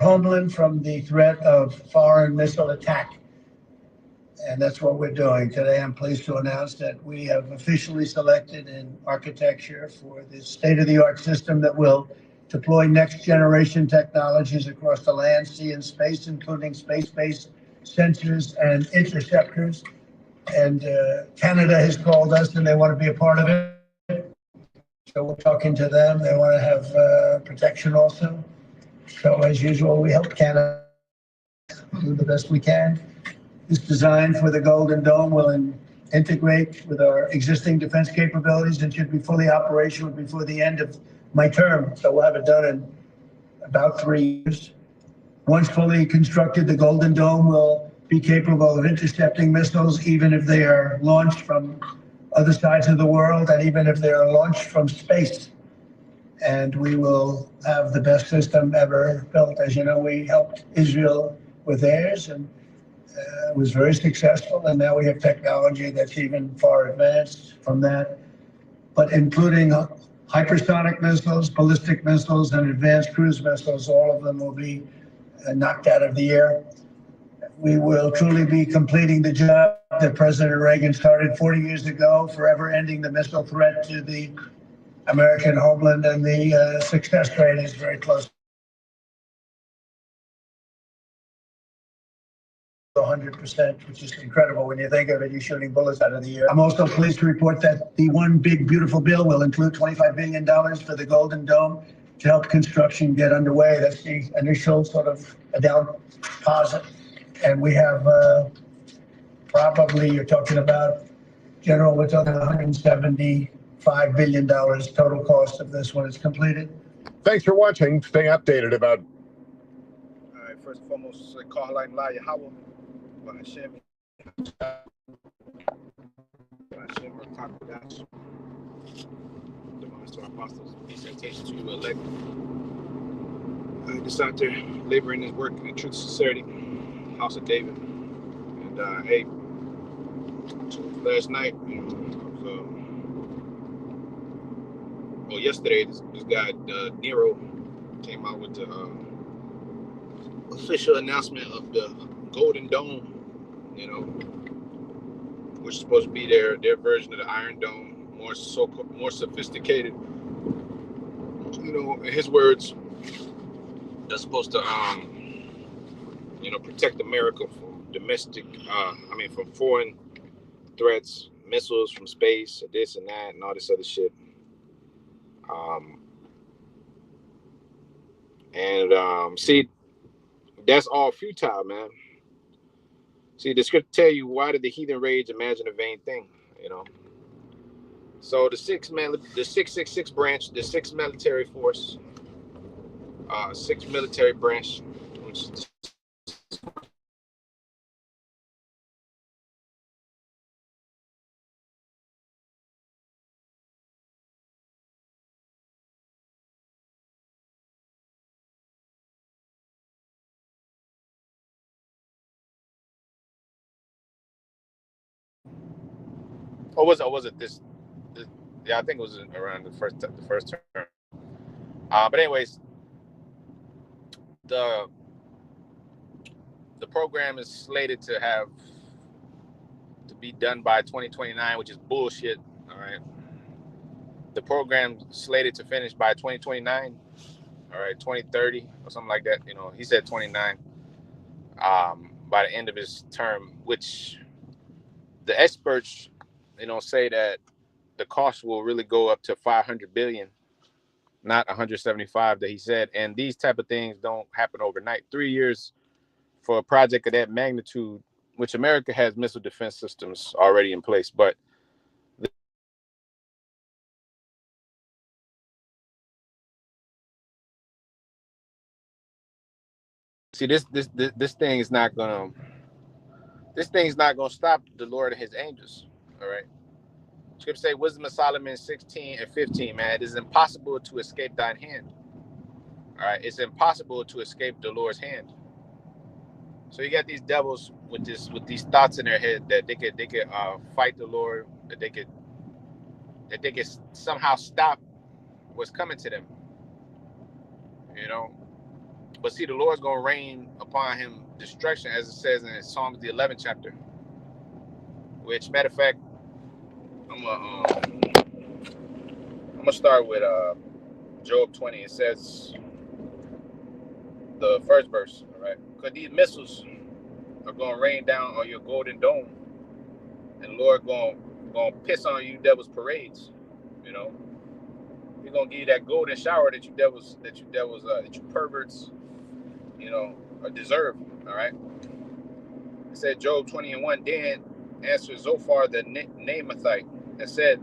homeland from the threat of foreign missile attack. And that's what we're doing. Today, I'm pleased to announce that we have officially selected an architecture for this state-of-the-art system that will deploy next-generation technologies across the land, sea, and space, including space-based sensors and interceptors. And Canada has called us, and they want to be a part of it. So we're talking to them. They want to have protection also. So as usual, we help Canada do the best we can. This design for the Golden Dome will integrate with our existing defense capabilities and should be fully operational before the end of my term. So we'll have it done in about 3 years. Once fully constructed, the Golden Dome will be capable of intercepting missiles, even if they are launched from other sides of the world and even if they are launched from space. And we will have the best system ever built. As you know, we helped Israel with theirs, and it was very successful. And now we have technology that's even far advanced from that, but including hypersonic missiles, ballistic missiles, and advanced cruise missiles. All of them will be knocked out of the air. We will truly be completing the job that President Reagan started 40 years ago, forever ending the missile threat to the American homeland, and the success rate is very close to 100%, which is incredible when you think of it. You're shooting bullets out of the air. I'm also pleased to report that the One Big Beautiful Bill will include $25 billion for the Golden Dome to help construction get underway. That's the initial sort of a down deposit. And we have probably, you're talking about, General, we're talking $175 billion total cost of this when it's completed. Thanks for watching. Stay updated about. All right, first and foremost, Carline La Yahweh, Hashem, demise to our apostles, peace and salutation to you, elect. Just out there laboring his work in truth and sincerity, House of David. And hey, last night, yesterday, this guy Nero came out with the official announcement of the Golden Dome, which is supposed to be their version of the Iron Dome, more sophisticated. In his words, they're supposed to protect America from from foreign threats, missiles from space, this and that, and all this other shit. See, that's all futile, man. See, the script tell you, why did the heathen rage, imagine a vain thing, So the 666 branch, the 6th military force, 6th military branch, which is or was it this? Yeah, I think it was around the first term. But anyways, the program is slated to be done by 2029, which is bullshit. All right, the program slated to finish by 2029. All right, 2030 or something like that. He said 29. By the end of his term, which the experts, say that the cost will really go up to 500 billion, not 175 that he said. And these type of things don't happen overnight. 3 years for a project of that magnitude, which America has missile defense systems already in place, but see, this thing is not gonna stop the Lord and his angels. All right. Scripture say, Wisdom of Solomon 16 and 15, man, it is impossible to escape thine hand. All right, it's impossible to escape the Lord's hand. So you got these devils with these thoughts in their head that they could fight the Lord, that they could somehow stop what's coming to them. But see, the Lord's gonna rain upon him destruction, as it says in Psalms the 11th chapter. Which, matter of fact, I'm gonna start with Job 20. It says the first verse. All right, because these missiles are gonna rain down on your golden dome, and the Lord gonna piss on you devil's parades. You know, He's gonna give you that golden shower that you perverts, you know, deserve. All right. It said Job 20:1. Dan answered Zophar the Naamathite and said,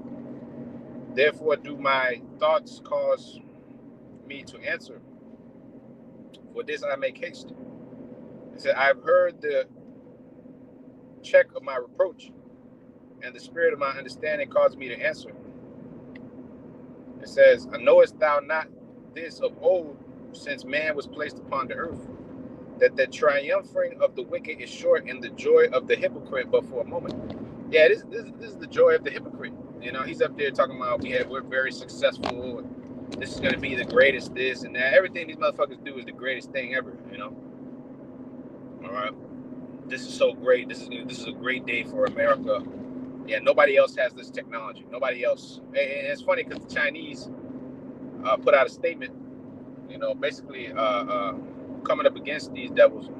"Therefore do my thoughts cause me to answer. For this I make haste." He said, "I've heard the check of my reproach, and the spirit of my understanding caused me to answer." It says, "Knowest thou not this of old, since man was placed upon the earth, that the triumphing of the wicked is short, and the joy of the hypocrite but for a moment?" Yeah, this is the joy of the hypocrite. You know, he's up there talking about we're very successful. This is going to be the greatest this and that. Everything these motherfuckers do is the greatest thing ever, you know. All right. This is so great. This is a great day for America. Yeah, nobody else has this technology. Nobody else. And it's funny because the Chinese put out a statement, you know, basically coming up against these devils,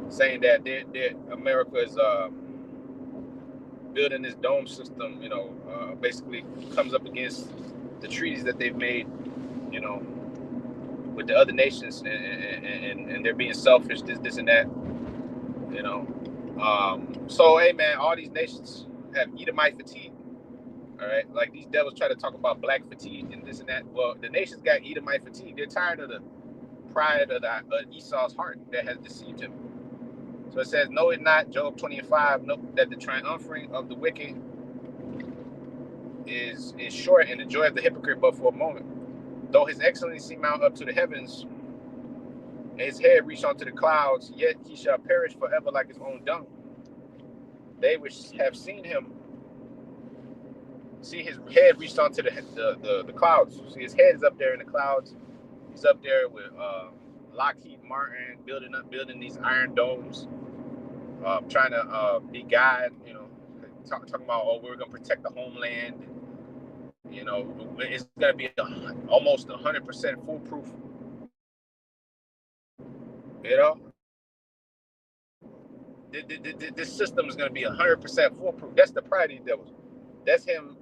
saying that America is building this dome system, you know, basically comes up against the treaties that they've made, you know, with the other nations, and they're being selfish, this and that, you know. So, hey, man, all these nations have Edomite fatigue, all right? Like, these devils try to talk about black fatigue and this and that. Well, the nations got Edomite fatigue. They're tired of the pride of Esau's heart that has deceived him. So it says, "Know it not," Job 20:5, "Note that the triumphing of the wicked is short, and the joy of the hypocrite but for a moment. Though his excellency mount up to the heavens, and his head reach unto the clouds, yet he shall perish forever like his own dung. They which have seen him see his head reached onto the clouds." See, his head is up there in the clouds. He's up there with Lockheed Martin building these iron domes, trying to be God, you know, talking about, oh, we're gonna protect the homeland. You know, it's gonna be almost 100% foolproof. You know, this system is gonna be 100% foolproof. That's the pride of these devils. That's him.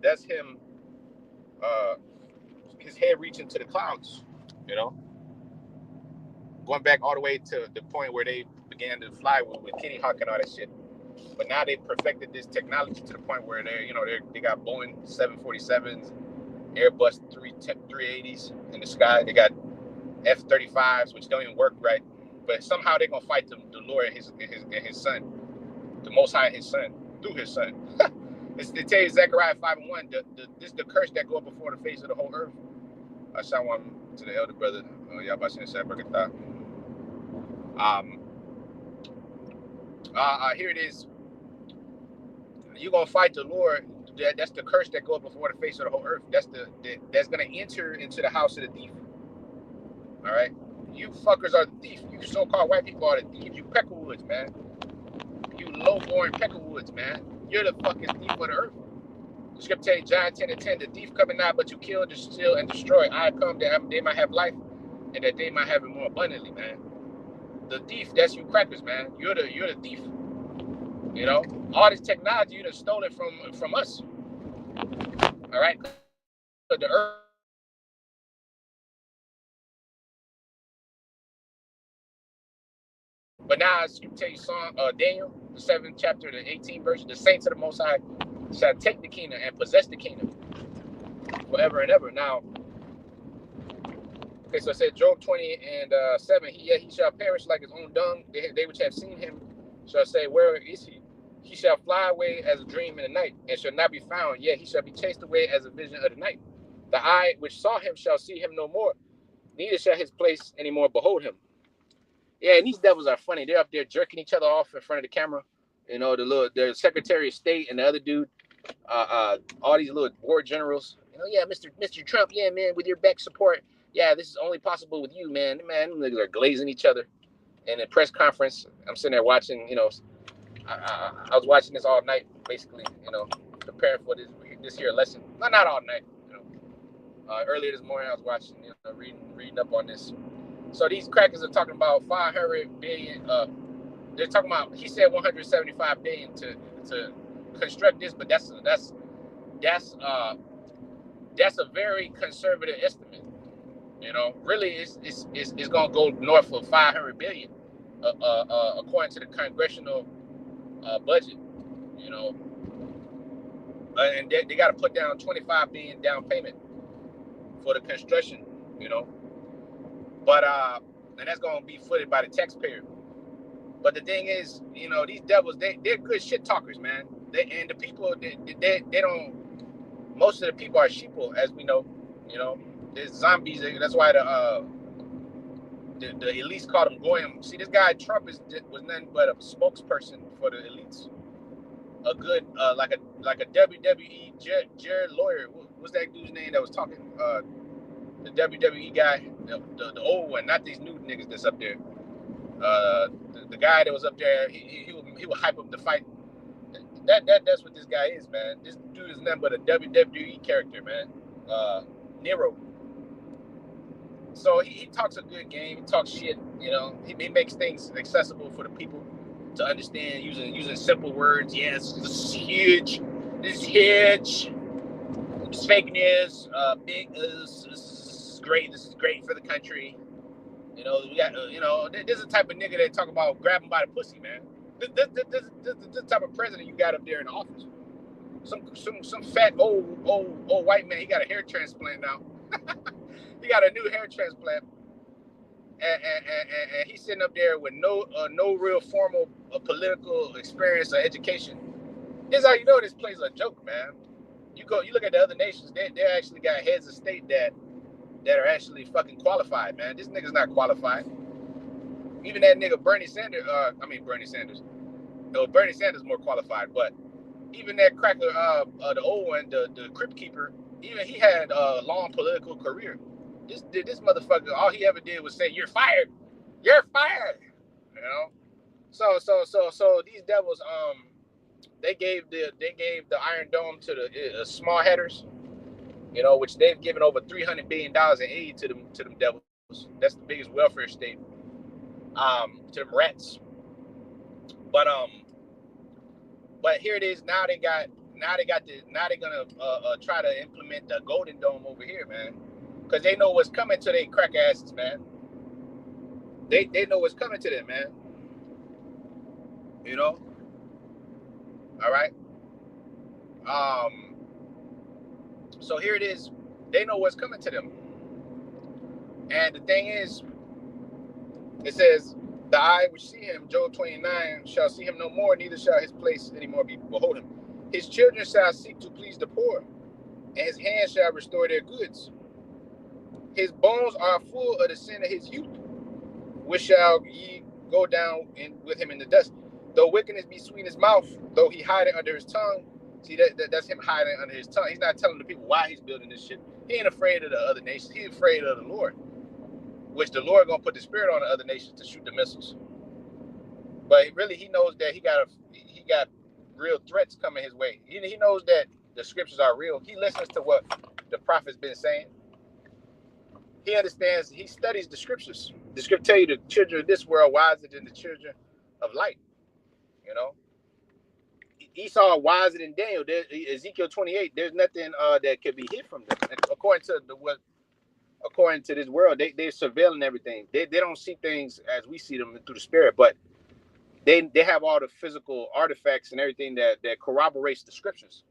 That's him. His head reaching to the clouds. You know, going back all the way to the point where they began to fly with Kitty Hawk and all that shit. But now they perfected this technology to the point where they got Boeing 747s, Airbus 380s in the sky. They got F-35s, which don't even work right. But somehow they're gonna fight the Lord and his son, the Most High, his son, through his son. They tell you Zechariah 5:1, this is the curse that go before the face of the whole earth. Shalom to the elder brother, Yabashin Shabrakatah. Here it is. You're gonna fight the Lord. That's the curse that goes before the face of the whole earth. That's gonna enter into the house of the thief. All right, you fuckers are the thief. You so-called white people are the thieves. You peckerwoods, man. You low-born peckerwoods, man. You're the fucking thief of the earth. The scripture tells John 10:10, "The thief coming not but to kill, to steal, and destroy. I come that they might have life, and that they might have it more abundantly," man. The thief, that's you crackers, man. You're the thief. You know, all this technology you done stolen from us. All right, the earth. But now I tell you, Daniel, the 7th chapter, the 18th verse, "The saints of the Most High shall take the kingdom and possess the kingdom forever and ever." Now, okay, so it said Job 20:7, he shall perish like his own dung. They which have seen him shall say, "Where is he?" He shall fly away as a dream in the night, and shall not be found. Yet he shall be chased away as a vision of the night. The eye which saw him shall see him no more, neither shall his place any more behold him. Yeah, and these devils are funny. They're up there jerking each other off in front of the camera. You know, the Secretary of State and the other dude, all these little war generals. You know, yeah, Mr. Trump, yeah, man, with your back support, yeah, this is only possible with you, man. Man, them niggas are glazing each other. And in press conference, I'm sitting there watching, I was watching this all night, basically, preparing for this here lesson. Not all night, earlier this morning I was watching, reading up on this. So these crackers are talking about 500 billion. They're talking about, he said 175 billion to construct this, but that's a very conservative estimate. Really, it's gonna go north of 500 billion, according to the congressional budget. And they got to put down 25 billion down payment for the construction. But and that's gonna be footed by the taxpayer. But the thing is, these devils, they're good shit talkers, man. And the people, they don't. Most of the people are sheeple, as we know. There's zombies. That's why the elites called them goyim. See, this guy Trump was nothing but a spokesperson for the elites. A good like a WWE Jared Lawyer. What's that dude's name that was talking? The WWE guy, the old one, not these new niggas that's up there. The guy that was up there, he would hype up the fight. That's what this guy is, man. This dude is nothing but a WWE character, man. Nero. So he talks a good game. He talks shit. He makes things accessible for the people to understand using simple words. Yes, this is huge. This is huge. It's fake news. Big. This is great. This is great for the country. We got. This is the type of nigga that talk about grabbing by the pussy, man. This the type of president you got up there in the office. Some fat old white man. He got a hair transplant now. He got a new hair transplant, and he's sitting up there with no real formal political experience or education. This is how you know this place is a joke, man. You look at the other nations. They actually got heads of state that are actually fucking qualified, man. This nigga's not qualified. Even that nigga Bernie Sanders. No, Bernie Sanders more qualified, but even that cracker, the old one, the Crypt Keeper, even he had a long political career. This motherfucker, all he ever did was say, "You're fired, you're fired." So these devils, they gave the Iron Dome to the small headers, which they've given over $300 billion in aid to them devils. That's the biggest welfare state, to them rats. But here it is. Now they're gonna try to implement the Golden Dome over here, man, because they know what's coming to their crack asses, man. They know what's coming to them, man. All right. So here it is. They know what's coming to them, and the thing is, it says, "The eye which see him," Job 29, "shall see him no more, neither shall his place anymore behold him. His children shall seek to please the poor, and his hands shall restore their goods. His bones are full of the sin of his youth, which shall ye go down with him in the dust. Though wickedness be sweet in his mouth, though he hide it under his tongue." See, that's him hiding under his tongue. He's not telling the people why he's building this shit. He ain't afraid of the other nations. He's afraid of the Lord, which the Lord gonna put the spirit on the other nations to shoot the missiles. But really, he knows that he got real threats coming his way. He knows that the scriptures are real. He listens to what the prophet's been saying. He understands. He studies the scriptures. The scripture tell you the children of this world wiser than the children of light. Esau wiser than Daniel. Ezekiel 28. There's nothing that could be hid from them. According to this world, they're surveilling everything. They don't see things as we see them through the spirit, but they have all the physical artifacts and everything that corroborates the scriptures.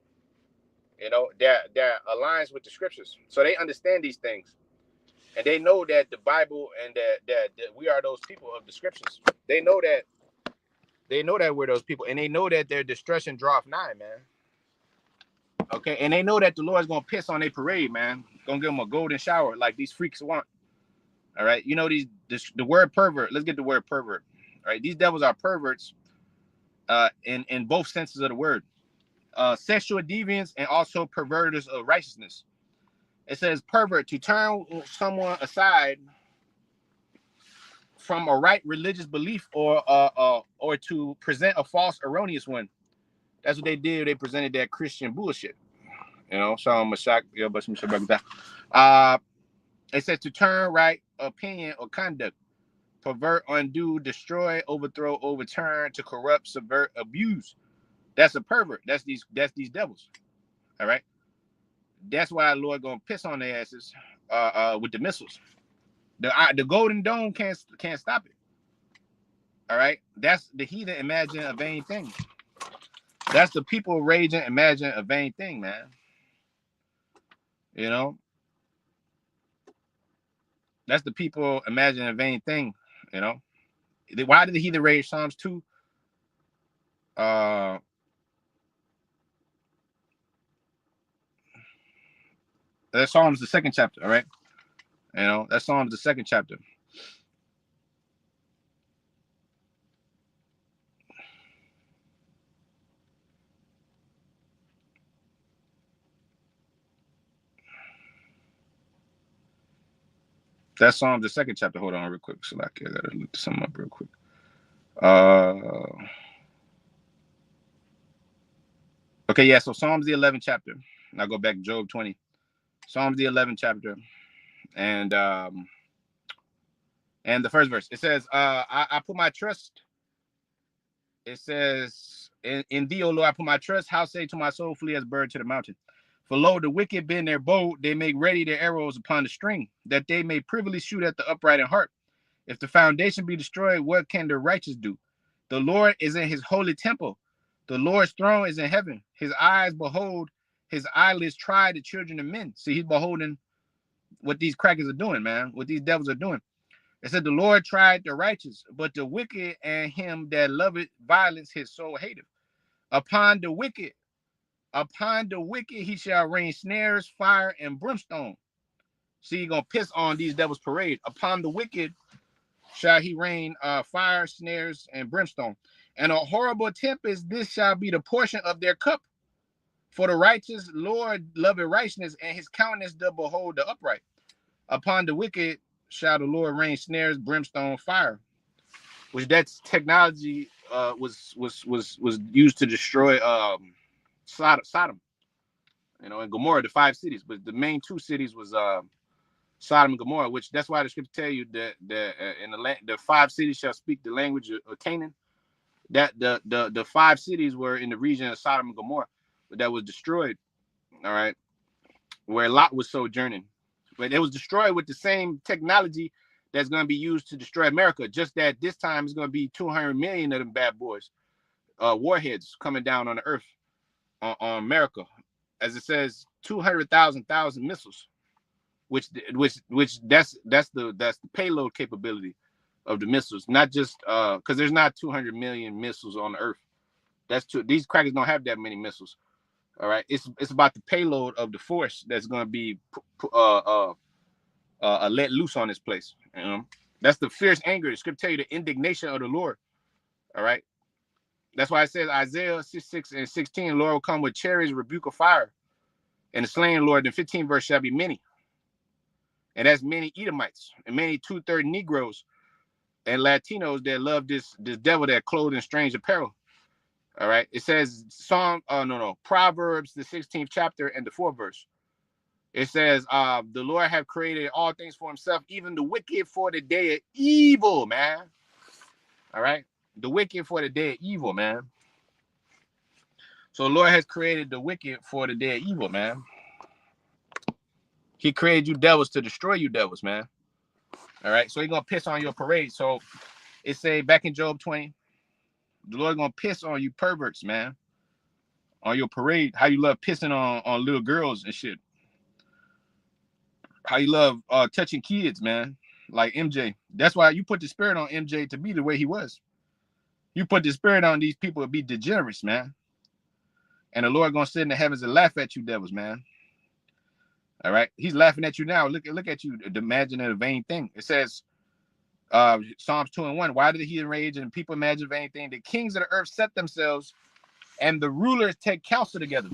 That aligns with the scriptures. So they understand these things, and they know that the Bible and that we are those people of the scriptures. They know that we're those people, and they know that their destruction draweth nigh, man. Okay, and they know that the Lord's gonna piss on their parade, man. Gonna give them a golden shower like these freaks want. All right, the word pervert. Let's get the word pervert. All right, these devils are perverts, in both senses of the word. Sexual deviants and also perverters of righteousness. It says pervert, to turn someone aside from a right religious belief or to present a false erroneous one. That's what they did. They presented that Christian bullshit. You know, so I'm shocked. It says to turn right opinion or conduct, pervert, undo, destroy, overthrow, overturn, to corrupt, subvert, abuse. That's a pervert. That's these devils. All right. That's why the Lord gonna piss on their asses with the missiles. The golden dome can't stop it. All right. That's the heathen imagine a vain thing. That's the people raging imagine a vain thing, man. You know, that's the people imagine a vain thing. You know, why did the heathen rage? Psalms 2. That Psalms the second chapter. All right. You know, that Psalms the second chapter. That Psalms the second chapter. Hold on real quick. So I gotta look something up real quick. Okay, yeah. So Psalms the 11th chapter. I'll go back to Job 20. Psalms the 11th chapter, and the first verse. It says, I put my trust. It says, in thee, O Lord, I put my trust. How say to my soul, flee as bird to the mountain. For lo, the wicked bend their bow, they make ready their arrows upon the string, that they may privily shoot at the upright in heart. If the foundation be destroyed, what can the righteous do? The Lord is in his holy temple. The Lord's throne is in heaven. His eyes behold, his eyelids try the children of men. See, he's beholding what these crackers are doing, man, what these devils are doing. It said the Lord tried the righteous, but the wicked and him that loveth violence his soul hateth. Upon the wicked he shall rain snares, fire, and brimstone. See, he's gonna piss on these devils' parade. Upon the wicked shall he rain fire, snares, and brimstone. And a horrible tempest, this shall be the portion of their cup. For the righteous Lord loveth righteousness, and his countenance doth behold the upright. Upon the wicked shall the Lord rain snares, brimstone, fire. Which that technology was used to destroy Sodom, you know, and Gomorrah, the 5 cities. But the main 2 cities was Sodom and Gomorrah, which that's why the scripture tell you that in the land, the 5 cities shall speak the language of Canaan. That the 5 cities were in the region of Sodom and Gomorrah, but that was destroyed. All right, where Lot was sojourning, but it was destroyed with the same technology that's going to be used to destroy America. Just that this time it's going to be 200 million of them bad boys, warheads coming down on the earth, on America, as it says, 200,000 missiles. Which that's the payload capability of the missiles, not just because there's not 200 million missiles on the earth. These crackers don't have that many missiles. All right, it's about the payload of the force that's going to be let loose on this place. You know, that's the fierce anger. The scripture tell you the indignation of the Lord. All right, that's why it says Isaiah 6 and 16, Lord will come with chariots, rebuke of fire, and the slain Lord in 15 verse shall be many. And that's many Edomites and many 2/3 Negroes and Latinos that love this devil that clothed in strange apparel. All right. It says Proverbs, the 16th chapter and the 4th verse. It says, the Lord have created all things for himself, even the wicked for the day of evil, man. All right. The wicked for the day of evil, man. So the Lord has created the wicked for the day of evil, man. He created you devils to destroy you devils, man. All right. So he's going to piss on your parade. So it say back in Job 20, the Lord going to piss on you perverts, man. On your parade. How you love pissing on little girls and shit. How you love touching kids, man. Like MJ. That's why you put the spirit on MJ to be the way he was. You put the spirit on these people to be degenerates, man. And the Lord going to sit in the heavens and laugh at you devils, man. All right. He's laughing at you now. Look at you, imagine a vain thing. It says, Psalms 2 and 1. Why did he enrage and people imagine vain thing? The kings of the earth set themselves, and the rulers take counsel together.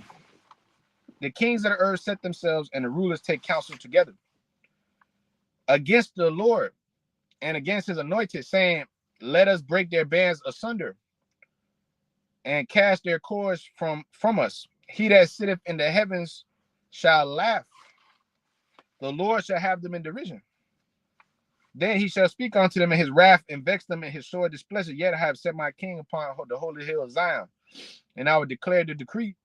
The kings of the earth set themselves, and the rulers take counsel together against the Lord and against his anointed, saying, let us break their bands asunder and cast their cords from us. He that sitteth in the heavens shall laugh. The Lord shall have them in derision. Then he shall speak unto them in his wrath and vex them in his sore displeasure. Yet I have set my king upon the holy hill of Zion, and I will declare the decree,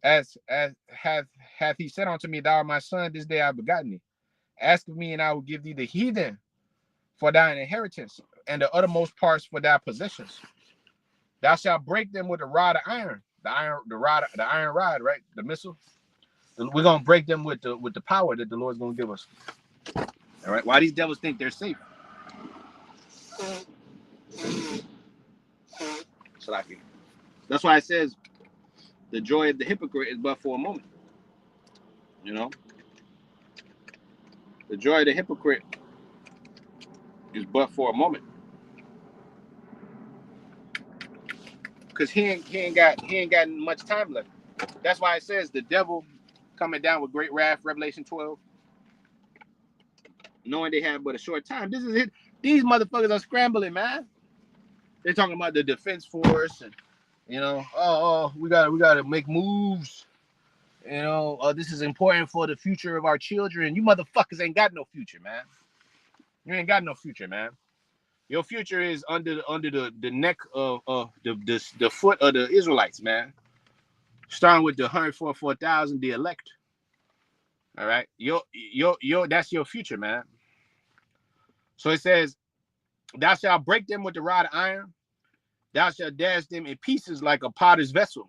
as hath he said unto me, thou art my son, this day I have begotten thee. Ask of me, and I will give thee the heathen for thine inheritance, and the uttermost parts for thy possessions. Thou shalt break them with a rod of iron, the iron rod, right? The missile. We're gonna break them with the power that the Lord's gonna give us. All right. Why these devils think they're safe? Salaki. That's why it says the joy of the hypocrite is but for a moment. You know, the joy of the hypocrite is but for a moment, because he ain't got much time left. That's why it says the devil coming down with great wrath, Revelation 12, knowing they have but a short time. This is it. These motherfuckers are scrambling, man. They're talking about the defense force, and you know, we gotta make moves. You know, this is important for the future of our children. You motherfuckers ain't got no future, man. You ain't got no future, man. Your future is under the neck of the foot of the Israelites, man. Starting with the 144,000, the elect. All right, your that's your future, man. So it says, thou shalt break them with the rod of iron. Thou shalt dash them in pieces like a potter's vessel.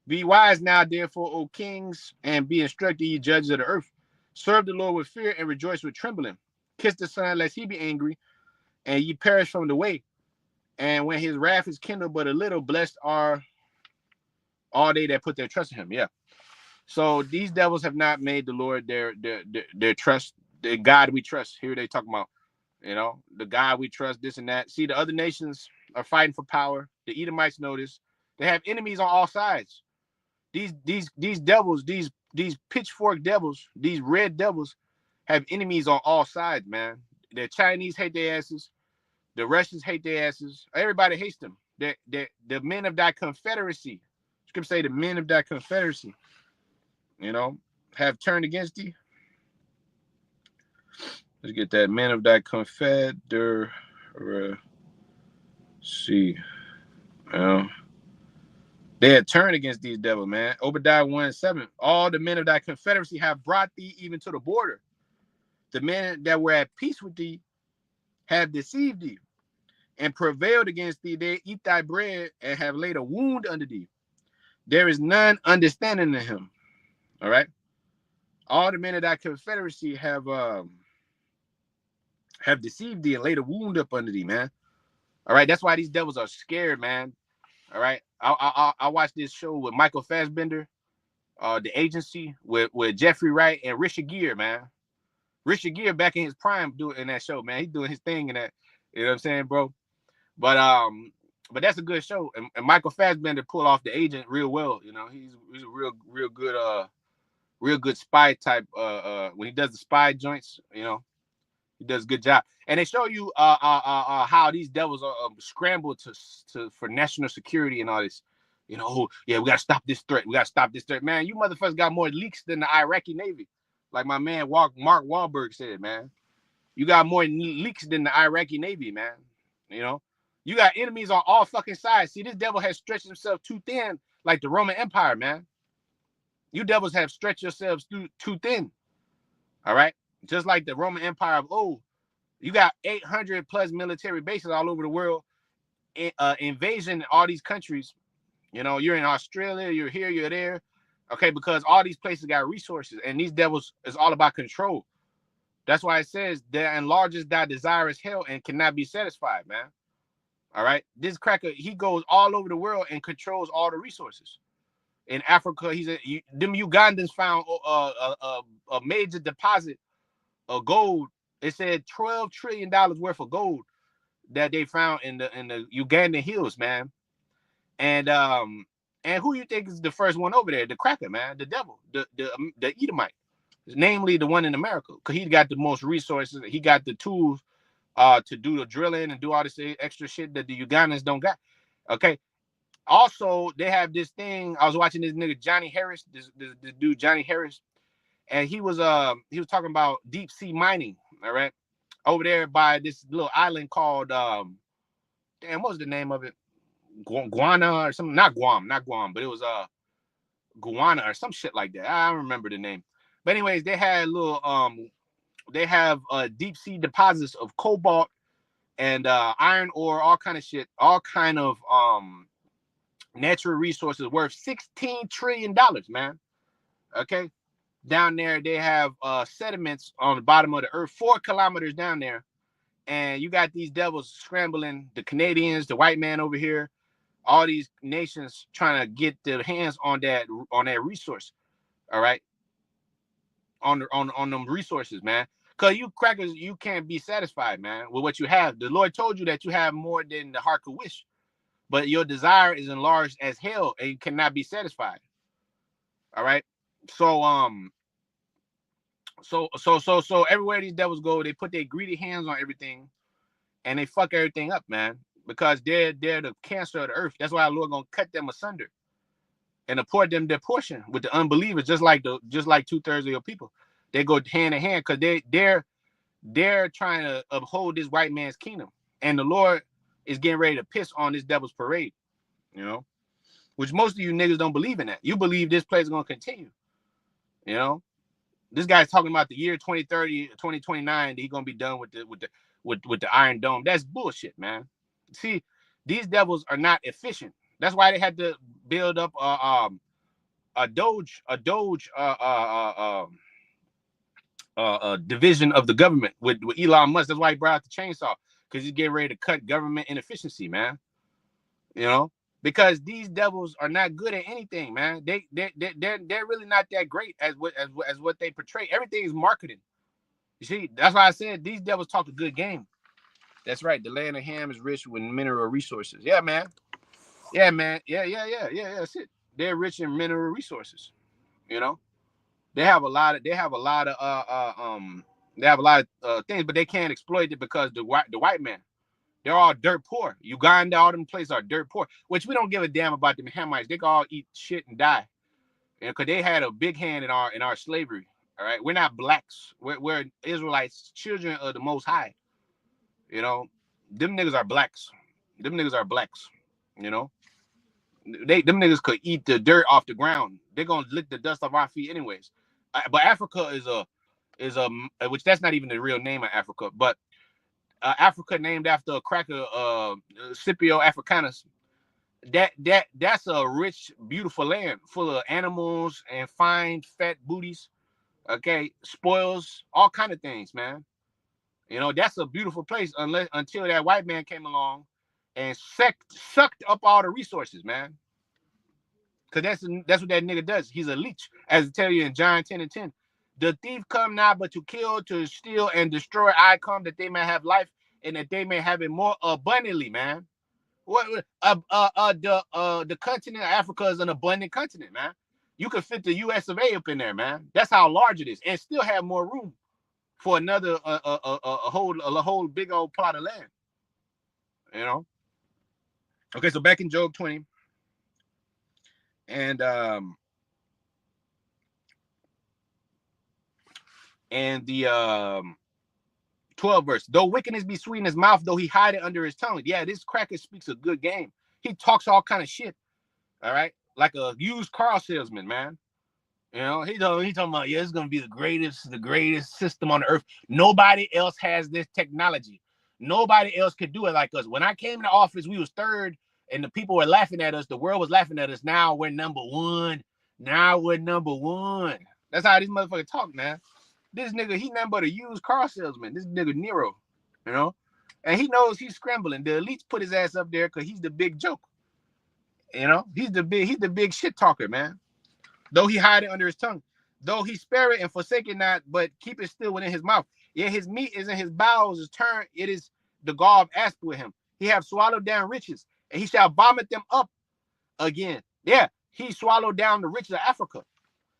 Be wise now, therefore, O kings, and be instructed, ye judges of the earth. Serve the Lord with fear and rejoice with trembling. Kiss the Son, lest he be angry, and ye perish from the way. And when his wrath is kindled but a little, blessed are all they that put their trust in him. Yeah. So these devils have not made the Lord their trust, the God we trust. Here they talking about, you know, the God we trust, this and that. See, the other nations are fighting for power. The Edomites notice they have enemies on all sides. These devils, these pitchfork devils, these red devils have enemies on all sides, man. The Chinese hate their asses. The Russians hate their asses. Everybody hates them. The men of thy confederacy. Scripture say the men of thy confederacy, you know, have turned against thee. Let's get that. Men of thy confederacy. You know, they had turned against these devils, man. Obadiah 1:7. All the men of thy confederacy have brought thee even to the border. The men that were at peace with thee have deceived thee and prevailed against thee. They eat thy bread and have laid a wound under thee. There is none understanding in him. All right. All the men of thy confederacy have deceived thee and laid a wound up under thee, man. All right. That's why these devils are scared, man. All right. I watched this show with Michael Fassbender, The Agency, with Jeffrey Wright and Richard Gere, man. Richard Gere back in his prime doing in that show, man. He's doing his thing in that. You know what I'm saying, bro? But that's a good show. And Michael Fassbender pulled off The Agent real well. You know, he's a real good spy type. When he does the spy joints, you know, he does a good job. And they show you how these devils are scrambled for national security and all this. You know, oh, yeah, we gotta stop this threat. We gotta stop this threat, man. You motherfuckers got more leaks than the Iraqi Navy, like my man Mark Wahlberg said, man. You got more leaks than the Iraqi Navy, man. You know, you got enemies on all fucking sides. See, this devil has stretched himself too thin, like the Roman Empire, man. You devils have stretched yourselves too thin. All right, just like the Roman Empire of old. You got 800 plus military bases all over the world, invasion in all these countries. You know, you're in Australia, you're here, you're there. Okay, because all these places got resources, and these devils is all about control. That's why it says that enlarges thy desire is hell and cannot be satisfied, man. All right, this cracker, he goes all over the world and controls all the resources. In Africa, them Ugandans found a major deposit of gold. It said $12 trillion worth of gold that they found in the Ugandan hills, man. And And who you think is the first one over there? The cracker, man, the devil, the Edomite, namely the one in America, because he got the most resources. He got the tools to do the drilling and do all this extra shit that the Ugandans don't got. Okay. Also, they have this thing. I was watching this nigga Johnny Harris, this dude Johnny Harris, and he was talking about deep sea mining. All right, over there by this little island called damn, what was the name of it? Guana or something? Not Guam, but it was Guana or some shit like that. I don't remember the name. But anyways, they had they have deep sea deposits of cobalt and iron ore, all kind of shit, all kind of natural resources worth $16 trillion, man. Okay, down there they have sediments on the bottom of the earth, 4 kilometers down there, and you got these devils scrambling, the Canadians, the white man over here, all these nations trying to get their hands on that resource. All right, on them resources, man. Because you crackers, you can't be satisfied, man, with what you have. The Lord told you that you have more than the heart could wish, but your desire is enlarged as hell and you cannot be satisfied. All right. So so everywhere these devils go, they put their greedy hands on everything and they fuck everything up, man. Because they're the cancer of the earth. That's why the Lord gonna cut them asunder and afford them their portion with the unbelievers, just like 2/3 of your people. They go hand in hand because they're trying to uphold this white man's kingdom. And the Lord is getting ready to piss on this devil's parade, you know, which most of you niggas don't believe in that. You believe this place is going to continue, you know. This guy's talking about the year 2030, 2029, that he's going to be done with the Iron Dome. That's bullshit, man. See, these devils are not efficient. That's why they had to build up a Doge division of the government with Elon Musk. That's why he brought out the chainsaw, because he's getting ready to cut government inefficiency, man. You know, because these devils are not good at anything, man. They're really not that great as what they portray. Everything is marketing. You see, that's why I said these devils talk a good game. That's right. The land of Ham is rich with mineral resources. Yeah, man. Yeah, man. Yeah. That's it. They're rich in mineral resources. You know. They have a lot of things, but they can't exploit it because the white man, they're all dirt poor. Uganda, all them places are dirt poor, which we don't give a damn about them Hamites. They can all eat shit and die, because they had a big hand in our slavery. All right, we're not blacks. We're Israelites, children of the Most High. You know, them niggas are blacks. Them niggas are blacks. You know, them niggas could eat the dirt off the ground. They're gonna lick the dust off our feet anyways. But Africa is a which that's not even the real name of Africa, but Africa named after a cracker, Scipio Africanus. That's a rich, beautiful land full of animals and fine, fat booties. Okay, spoils, all kind of things, man. You know, that's a beautiful place until that white man came along and sucked up all the resources, man. Because that's what that nigga does. He's a leech. As I tell you in John 10:10. The thief come not but to kill, to steal, and destroy. I come that they may have life and that they may have it more abundantly, man. The continent of Africa is an abundant continent, man. You could fit the US of A up in there, man. That's how large it is, and still have more room for another a whole big old plot of land. You know. Okay, so back in Job 20. And the 12th verse, though wickedness be sweet in his mouth, though he hide it under his tongue. Yeah, this cracker speaks a good game. He talks all kind of shit. All right, like a used car salesman, man. You know, he talking about, yeah, it's gonna be the greatest system on the earth. Nobody else has this technology. Nobody else could do it like us. When I came to office, we was third, and the people were laughing at us. The world was laughing at us. Now we're number one. That's how these motherfuckers talk, man. This nigga, he nothing but a used car salesman. This nigga Nero, you know, and he knows he's scrambling. The elites put his ass up there because he's the big joke. You know, he's the big shit talker, man. Though he hide it under his tongue, though he spare it and forsake it not, but keep it still within his mouth. Yet his meat is in his bowels, his turn, it is the gall of asp with him. He have swallowed down riches, and he shall vomit them up again. Yeah, he swallowed down the riches of Africa.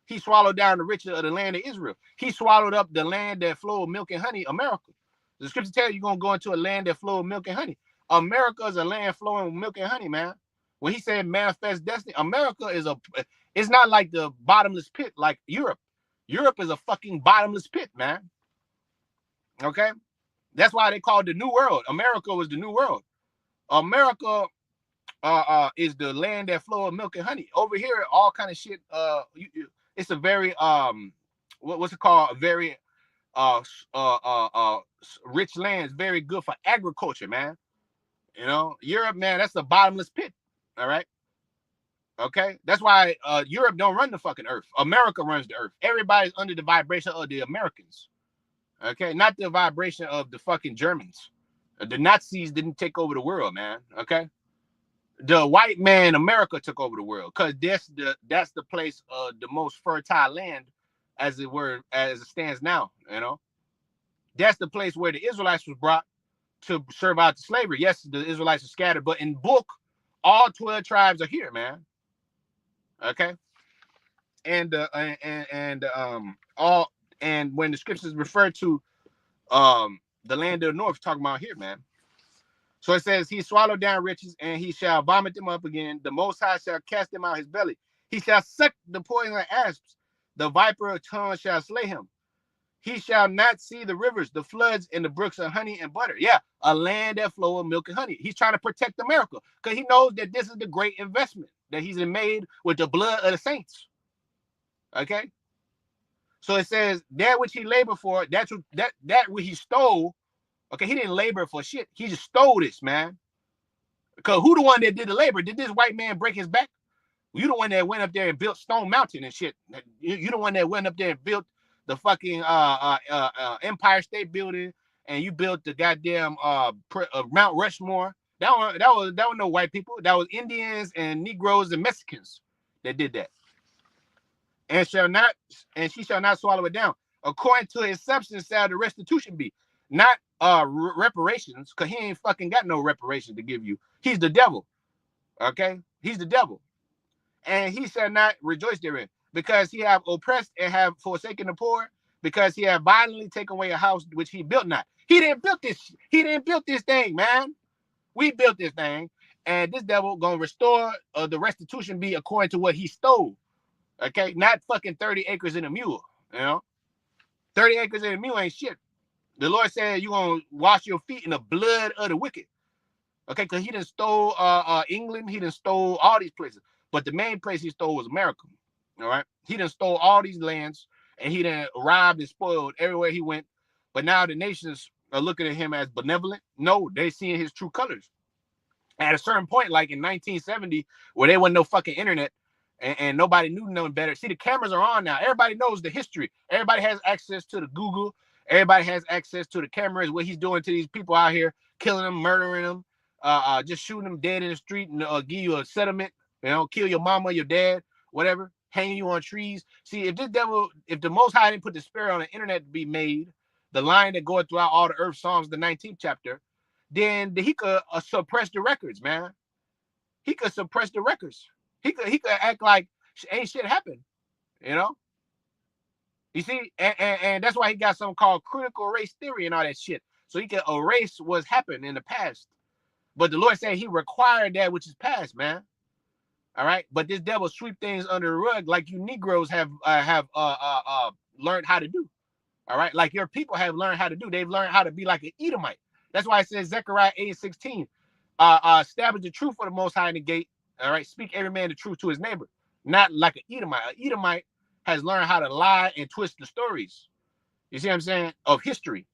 He swallowed down the riches of the land of Israel. He swallowed up the land that flowed milk and honey, America. The scripture tells you you're going to go into a land that flowed milk and honey. America is a land flowing with milk and honey, man. When he said manifest destiny, America is it's not like the bottomless pit like Europe. Europe is a fucking bottomless pit, man. Okay? That's why they call it the New World. America was the New World. America is the land that flows milk and honey. Over here, all kind of shit. It's a very what's it called? A very rich land. It's very good for agriculture, man. You know, Europe, man, that's the bottomless pit. All right. Okay, that's why Europe don't run the fucking earth. America runs the earth. Everybody's under the vibration of the Americans. Okay, not the vibration of the fucking Germans. The Nazis didn't take over the world, man. Okay, the white man America took over the world because that's the place the most fertile land, as it stands now. You know, that's the place where the Israelites was brought to serve out to slavery. Yes, the Israelites are scattered, but in book, all 12 tribes are here, man. Okay, and when the scriptures refer to the land of the north, talking about here, man. So it says, he swallowed down riches, and he shall vomit them up again. The Most High shall cast them out his belly. He shall suck the poison of asps. The viper of tongues shall slay him. He shall not see the rivers, the floods, and the brooks of honey and butter. Yeah, a land that flow of milk and honey. He's trying to protect America because he knows that this is the great investment that he's made with the blood of the saints. Okay? So it says, that which he labored for, that which he stole. Okay, he didn't labor for shit. He just stole this, man. Because who the one that did the labor? Did this white man break his back? You the one that went up there and built Stone Mountain and shit. You the one that went up there and built the fucking Empire State Building, and you built the goddamn Mount Rushmore. That was no white people. That was Indians and Negroes and Mexicans that did that. And she shall not swallow it down. According to his substance shall the restitution be. Not reparations, because he ain't fucking got no reparations to give you. He's the devil. Okay? He's the devil. And he shall not rejoice therein, because he have oppressed and have forsaken the poor, because he have violently taken away a house which he built not. He didn't build this. He didn't build this thing, man. We built this thing, and this devil gonna restore the restitution be according to what he stole. Okay, not fucking 30 acres in a mule. You know, 30 acres in a mule ain't shit. The Lord said you're gonna wash your feet in the blood of the wicked. Okay, because he done stole England, he done stole all these places. But the main place he stole was America. All right. He done stole all these lands, and he done robbed and spoiled everywhere he went. But now the nations are looking at him as benevolent. No, they seeing his true colors. At a certain point, like in 1970, where there wasn't no fucking internet and nobody knew nothing better. See, the cameras are on now. Everybody knows the history. Everybody has access to the Google. Everybody has access to the cameras, what he's doing to these people out here, killing them, murdering them, just shooting them dead in the street and give you a settlement, you know, kill your mama, your dad, whatever, hanging you on trees. See, if the Most High didn't put the spirit on the internet to be made, the line that goes throughout all the earth songs, the 19th chapter, then he could suppress the records, man. He could suppress the records. He could act like ain't shit happened, you know? You see, and that's why he got something called critical race theory and all that shit. So he can erase what's happened in the past. But the Lord said he required that which is past, man. All right. But this devil sweep things under the rug like you Negroes have learned how to do. All right. Like your people have learned how to do. They've learned how to be like an Edomite. That's why it says Zechariah 8:16. Establish the truth for the Most High in the gate. All right. Speak every man the truth to his neighbor. Not like an Edomite. An Edomite has learned how to lie and twist the stories. You see what I'm saying? Of history.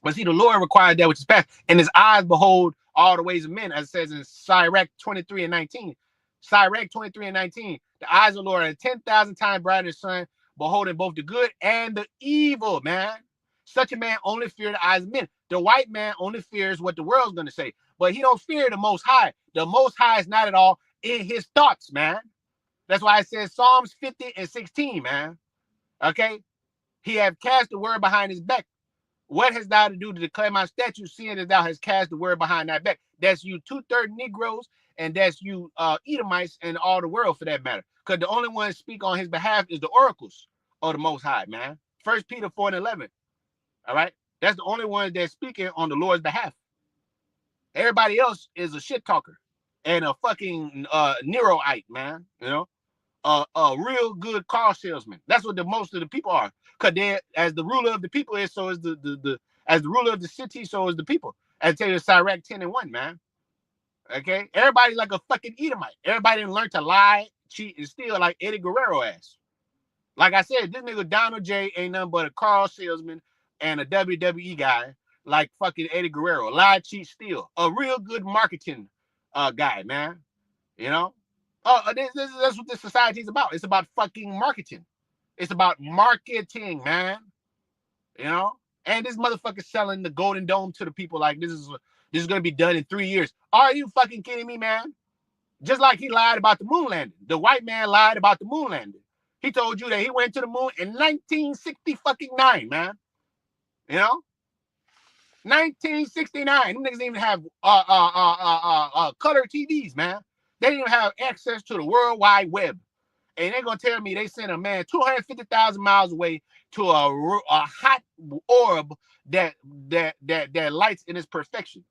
But see, the Lord required that which is past, and his eyes behold all the ways of men, as it says in Sirach 23:19. Sirach 23:19. The eyes of the Lord are 10,000 times brighter than the sun, beholding both the good and the evil, man. Such a man only fears the eyes of men. The white man only fears what the world's going to say, but he don't fear the Most High. The Most High is not at all in his thoughts, man. That's why it says Psalms 50:16, man. Okay? He have cast the word behind his back. What hast thou to do to declare my statutes, seeing that thou hast cast the word behind thy back? That's you 2/3 Negroes, and that's you Edomites and all the world for that matter. Because the only ones speak on his behalf is the oracles of the Most High, man. 1 Peter 4:11. All right, that's the only one that's speaking on the Lord's behalf. Everybody else is a shit talker and a fucking Neroite, man. You know, a real good car salesman. That's what the most of the people are. Cause they, as the ruler of the people is, so is the as the ruler of the city, so is the people. I tell you, Sirach 10:1, man. Okay, everybody's like a fucking Edomite. Everybody didn't learn to lie, cheat, and steal like Eddie Guerrero ass. Like I said, this nigga Donald J ain't nothing but a car salesman and a WWE guy like fucking Eddie Guerrero. Lie, cheat, steal. A real good marketing guy, man. You know? That's what this society is about. It's about fucking marketing. It's about marketing, man. You know? And this motherfucker selling the Golden Dome to the people like this is gonna be done in 3 years. Are you fucking kidding me, man? Just like he lied about the moon landing. The white man lied about the moon landing. He told you that he went to the moon in 1969, man. You know? 1969. Them niggas didn't even have color TVs, man. They didn't even have access to the World Wide Web. And they're gonna tell me they sent a man 250,000 miles away to a hot orb that lights in its perfection.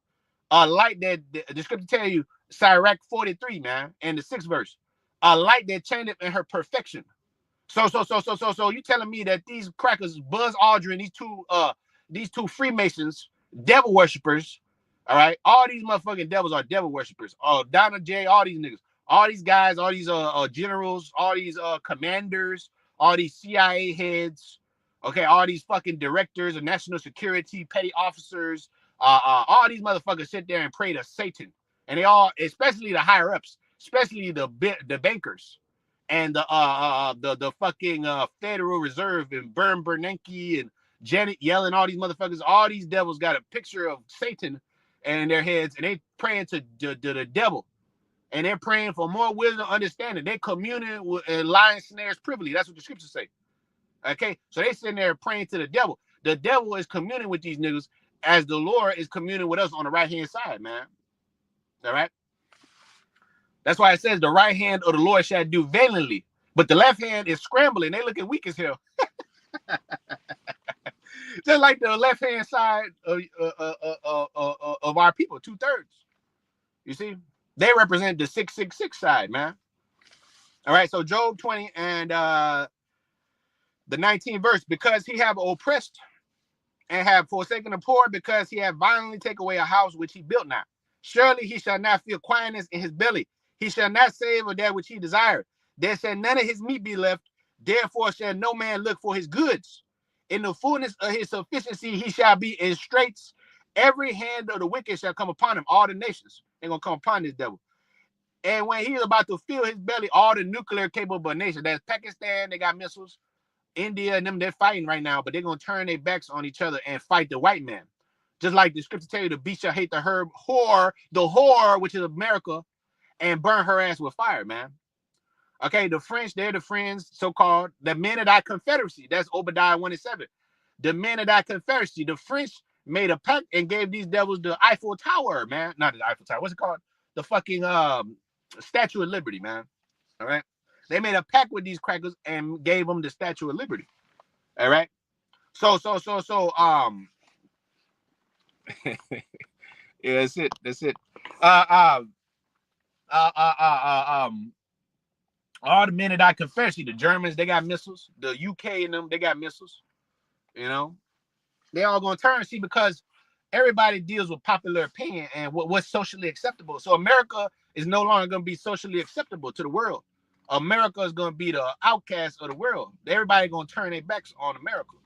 A light that the scripture tell you, Sirach 43, man, in the 6th verse. A light that changed in her perfection. So you telling me that these crackers, Buzz Aldrin, these two Freemasons, devil worshippers, all right? All these motherfucking devils are devil worshippers. Donald J, all these niggas, all these guys, all these generals, all these commanders, all these CIA heads, okay, all these fucking directors of national security, petty officers, all these motherfuckers sit there and pray to Satan, and they all, especially the higher ups, especially the bankers. And the fucking Federal Reserve and Bernanke and Janet Yellen, all these motherfuckers, all these devils got a picture of Satan in their heads, and they praying to the devil, and they're praying for more wisdom, understanding. They're communing with lying snares, privily. That's what the scriptures say. Okay, so they sitting there praying to the devil. The devil is communing with these niggas as the Lord is communing with us on the right hand side, man. All right. That's why it says the right hand of the Lord shall do valiantly, but the left hand is scrambling. They looking weak as hell. Just like the left hand side of our people, 2/3. You see, they represent the 666 side, man. All right, so Job 20 and the 19th verse, because he have oppressed and have forsaken the poor, because he have violently taken away a house which he built not. Surely he shall not feel quietness in his belly. He shall not save of that which he desired. There shall none of his meat be left. Therefore shall no man look for his goods. In the fullness of his sufficiency he shall be in straits. Every hand of the wicked shall come upon him. All the nations, they're going to come upon this devil. And when he's about to fill his belly, all the nuclear capable nations, that's Pakistan, they got missiles. India and them, they're fighting right now, but they're going to turn their backs on each other and fight the white man. Just like the scripture tell you, the beast shall hate the whore, which is America, and burn her ass with fire, man. Okay, the French, they're the friends, so-called, the men of thy confederacy. That's Obadiah 1:7. The men of thy confederacy. The French made a pact and gave these devils the Eiffel Tower, man. Not the Eiffel Tower. What's it called? The fucking Statue of Liberty, man. All right. They made a pact with these crackers and gave them the Statue of Liberty. All right. So yeah, that's it. All the men of that confederacy, the Germans, they got missiles. The UK and them, they got missiles. You know, they all gonna turn. See, because everybody deals with popular opinion and what's socially acceptable. So America is no longer gonna be socially acceptable to the world. America is gonna be the outcast of the world. Everybody gonna turn their backs on America.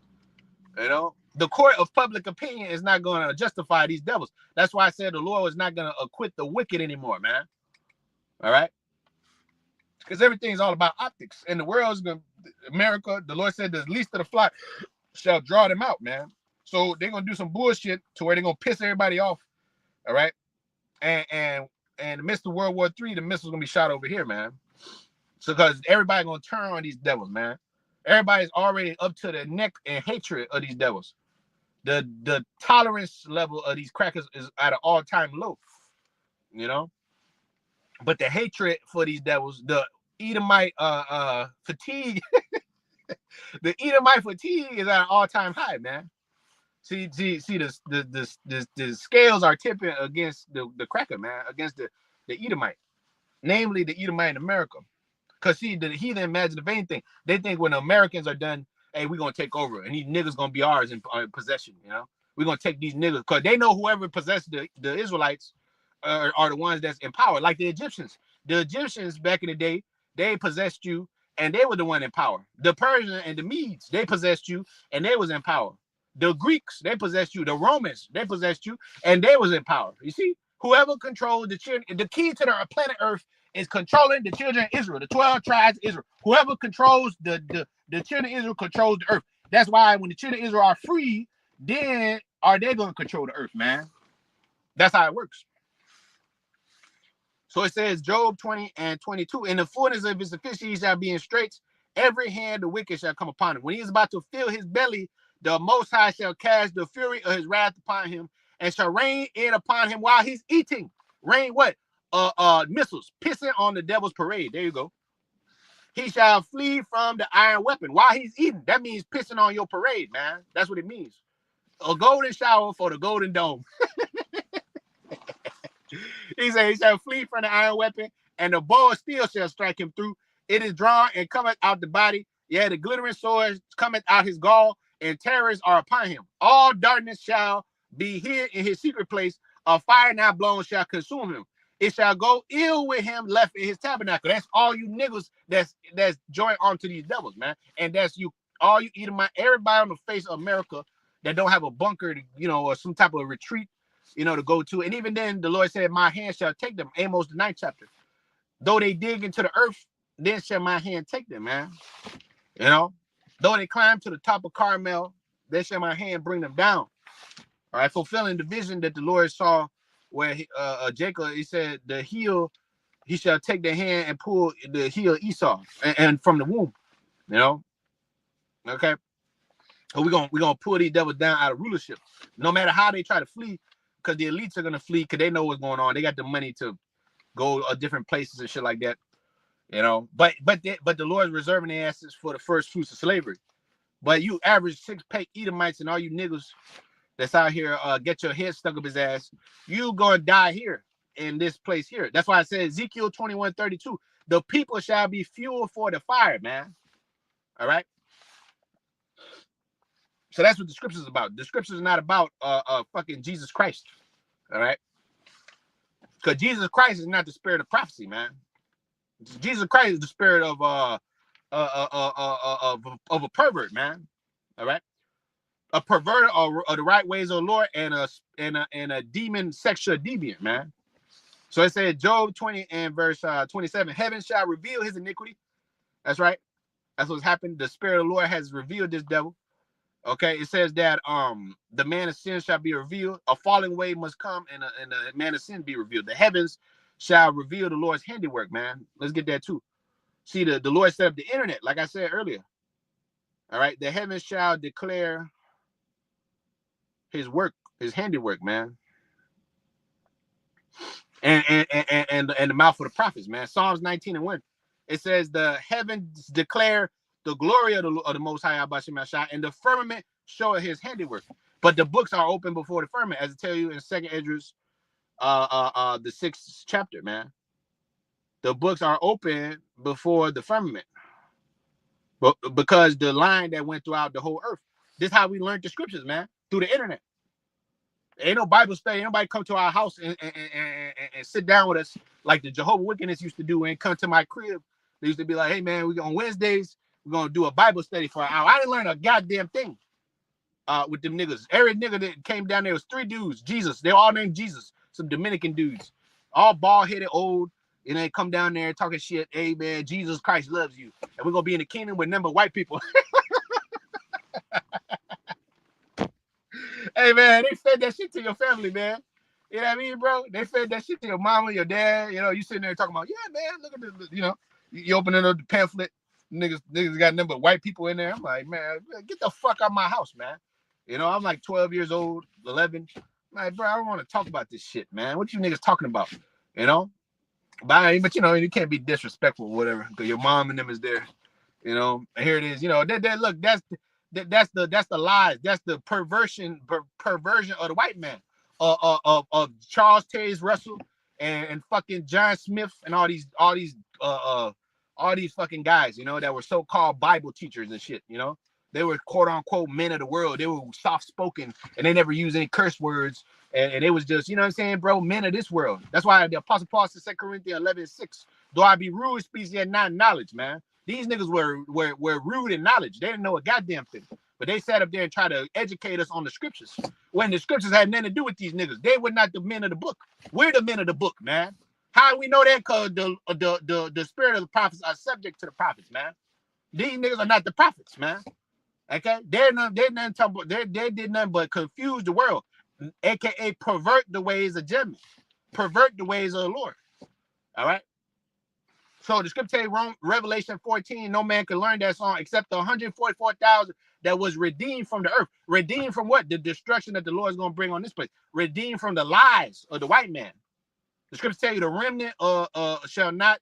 You know, the court of public opinion is not gonna justify these devils. That's why I said the Lord is not gonna acquit the wicked anymore, man. All right. Because everything's all about optics. And the world's going to, America, the Lord said, the least of the flock shall draw them out, man. So they're going to do some bullshit to where they're going to piss everybody off. All right. And in the midst of World War III, the missiles going to be shot over here, man. So because everybody going to turn on these devils, man. Everybody's already up to their neck in hatred of these devils. the tolerance level of these crackers is at an all-time low, you know. But the hatred for these devils, the Edomite fatigue, the Edomite fatigue is at an all-time high, man. See, the scales are tipping against the cracker, man, against the Edomite, namely the Edomite in America. Because see, the heathen imagine if anything, they think when the Americans are done, hey, we're gonna take over, and these niggas gonna be ours in possession, you know. We're gonna take these niggas, because they know whoever possessed the Israelites are the ones that's in power, like the Egyptians. The Egyptians back in the day, they possessed you, and they were the one in power. The Persians and the Medes, they possessed you, and they was in power. The Greeks, they possessed you. The Romans, they possessed you, and they was in power. You see, whoever controlled the children, the key to the planet Earth is controlling the children of Israel, the 12 tribes of Israel. Whoever controls the children of Israel controls the earth. That's why when the children of Israel are free, then are they going to control the earth, man? That's how it works. So it says, Job 20 and 22, in the fullness of his sufficiency he shall be in straits, every hand the wicked shall come upon him. When he is about to fill his belly, the Most High shall cast the fury of his wrath upon him, and shall rain in upon him while he's eating. Rain what? Missiles, pissing on the devil's parade. There you go. He shall flee from the iron weapon while he's eating. That means pissing on your parade, man. That's what it means. A golden shower for the golden dome. He said he shall flee from the iron weapon, and the bow of steel shall strike him through. It is drawn and cometh out the body. Yeah, the glittering sword cometh out his gall, and terrors are upon him. All darkness shall be hid in his secret place. A fire now blown shall consume him. It shall go ill with him left in his tabernacle. That's all you niggas that's joined onto these devils, man. And that's you, all you Edomite, everybody on the face of America that don't have a bunker, you know, or some type of retreat, you know, to go to. And even then, the Lord said, my hand shall take them. Amos, the 9th chapter. Though they dig into the earth, then shall my hand take them, man. You know, though they climb to the top of Carmel, then shall my hand bring them down. All right, fulfilling the vision that the Lord saw where Jacob, he said, the heel, he shall take the hand and pull the heel Esau and from the womb, you know. Okay. So we're gonna pull these devils down out of rulership. No matter how they try to flee, because the elites are gonna flee because they know what's going on. They got the money to go different places and shit like that. You know, but the Lord's reserving the asses for the first fruits of slavery. But you average 6-pack Edomites and all you niggas that's out here, get your head stuck up his ass, you gonna die here in this place here. That's why I said Ezekiel 21:32, the people shall be fuel for the fire, man. All right. So that's what the scriptures is about. The scriptures is not about fucking Jesus Christ. All right. Because Jesus Christ is not the spirit of prophecy, man. Jesus Christ is the spirit of a pervert, man. All right. A perverter of the right ways of the Lord, and a demon sexual deviant, man. So it said Job 20 and verse 27, heaven shall reveal his iniquity. That's right. That's what's happened. The spirit of the Lord has revealed this devil. Okay, it says that the man of sin shall be revealed. A falling way must come, and the man of sin be revealed. The heavens shall reveal the Lord's handiwork, man. Let's get that too. See, the Lord set up the internet, like I said earlier. All right, the heavens shall declare his work, his handiwork, man. And the mouth of the prophets, man. Psalms 19:1. It says the heavens declare the glory of the Most High, and the firmament show his handiwork. But the books are open before the firmament, as I tell you in 2nd Esdras, the 6th chapter, man. The books are open before the firmament, but because the line that went throughout the whole earth. This is how we learned the scriptures, man, through the internet. Ain't no Bible study. Ain't nobody come to our house and sit down with us like the Jehovah's Witnesses used to do, and come to my crib. They used to be like, hey, man, we on Wednesdays, we're going to do a Bible study for an hour. I didn't learn a goddamn thing with them niggas. Every nigga that came down there was 3 dudes. Jesus. They all named Jesus. Some Dominican dudes. All bald-headed, old. And they come down there talking shit. Hey, man, Jesus Christ loves you. And we're going to be in the kingdom with a number of white people. Hey, man, they fed that shit to your family, man. You know what I mean, bro? They fed that shit to your mama, your dad. You know, you sitting there talking about, yeah, man, look at this. You know, you opening up the pamphlet. Niggas got a number of white people in there. I'm like, man, get the fuck out of my house, man. You know, I'm like 12 years old, 11. I'm like, bro, I don't want to talk about this shit, man. What you niggas talking about? You know? But you know, you can't be disrespectful or whatever, because your mom and them is there. You know, and here it is. You know, look, that's the lies. That's the perversion of the white man. Of Charles Taze Russell and fucking John Smith and all these fucking guys, you know, that were so-called Bible teachers and shit, you know. They were quote unquote men of the world. They were soft spoken and they never used any curse words. And it was just, you know what I'm saying, bro, men of this world. That's why the Apostle Paul said 2 Corinthians 11:6, though I be rude, speech yet not knowledge, man. These niggas were rude in knowledge. They didn't know a goddamn thing. But they sat up there and tried to educate us on the scriptures. When the scriptures had nothing to do with these niggas. They were not the men of the book. We're the men of the book, man. How do we know that? Because the spirit of the prophets are subject to the prophets, man. These niggas are not the prophets, man. Okay? They did nothing but confuse the world, aka pervert the ways of judgment, pervert the ways of the Lord. All right. So the scripture tells Revelation 14, no man can learn that song except the 144,000 that was redeemed from the earth. Redeemed from what? The destruction that the Lord is going to bring on this place. Redeemed from the lies of the white man. The scripture tells you the remnant shall not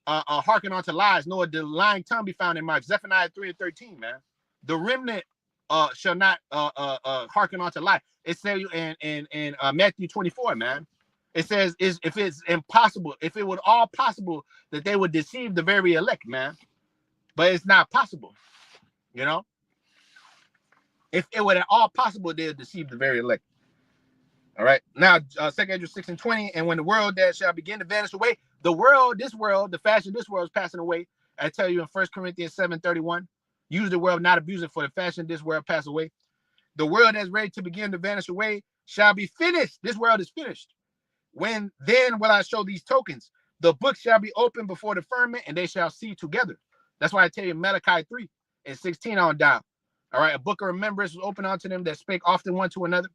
hearken unto lies, nor the lying tongue be found in Mark. Zephaniah 3:13, man. The remnant shall not hearken unto lies. It says you in Matthew 24, man. It says if it's impossible, if it were all possible that they would deceive the very elect, man. But it's not possible, you know. If it were at all possible, they'll deceive the very elect. All right. Now, 2 Corinthians 6:20, and when the world that shall begin to vanish away, the fashion of this world is passing away. I tell you in 1 Corinthians 7:31, use the world not abuse it, for the fashion of this world pass away. The world that's ready to begin to vanish away shall be finished. This world is finished. When then will I show these tokens? The book shall be opened before the firmament, and they shall see together. That's why I tell you Malachi 3:16 on down. All right, a book of remembrance was opened unto them that spake often one to another.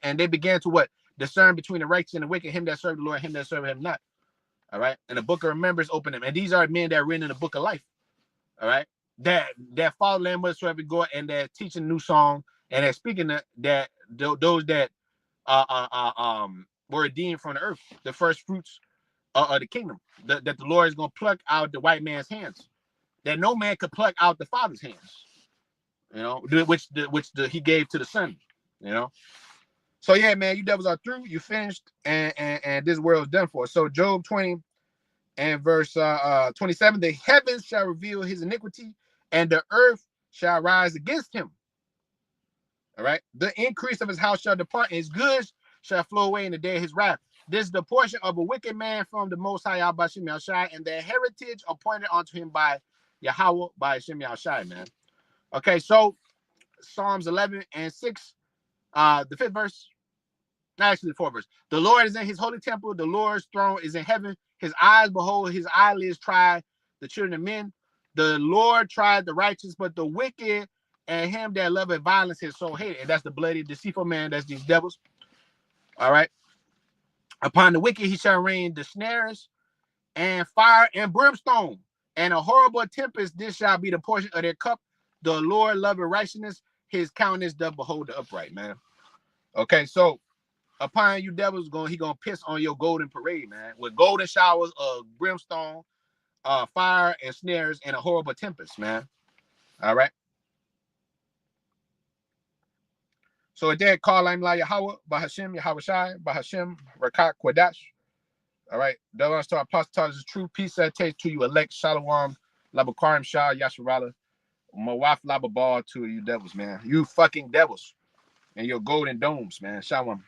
And they began to what? Discern between the righteous and the wicked, him that served the Lord, him that served him not. All right. And the book of remembrance opened them. And these are men that are written in the book of life. All right. That follow Lamb whatsoever go, and that teaching new song, and that speaking that those that were redeemed from the earth, the first fruits of the kingdom, that the Lord is going to pluck out the white man's hands, that no man could pluck out the Father's hands, you know, which he gave to the Son, you know. So yeah, man, you devils are through. You finished, and this world is done for. So Job 20 and verse 27: the heavens shall reveal his iniquity, and the earth shall rise against him. All right. The increase of his house shall depart, and his goods shall flow away in the day of his wrath. This is the portion of a wicked man from the Most High Yahweh Shem Yahushai, and the heritage appointed unto him by Yahweh by Shem Yahushai, man. Okay, so Psalms 11:6, the 5th verse. Actually, the 4th verse. The Lord is in his holy temple. The Lord's throne is in heaven. His eyes behold, his eyelids try the children of men. The Lord tried the righteous, but the wicked and him that loveth violence his soul hated. And that's the bloody, deceitful man. That's these devils. All right. Upon the wicked he shall rain the snares and fire and brimstone, and a horrible tempest. This shall be the portion of their cup. The Lord loveth righteousness. His countenance doth behold the upright, man. Okay, so upon you devils, he gonna piss on your golden parade, man, with golden showers of brimstone, fire and snares, and a horrible tempest, man. All right. So it did call I'm like Yahweh, Bahashem, Yahweh Shai, Bahashem, Rakat, Kwadash. All right. Devils to apostle is true peace that takes to you elect Shalom, Labakarim Shah, Yasharala, Mawaf Lababal to you devils, man. You fucking devils and your golden domes, man. Shalom.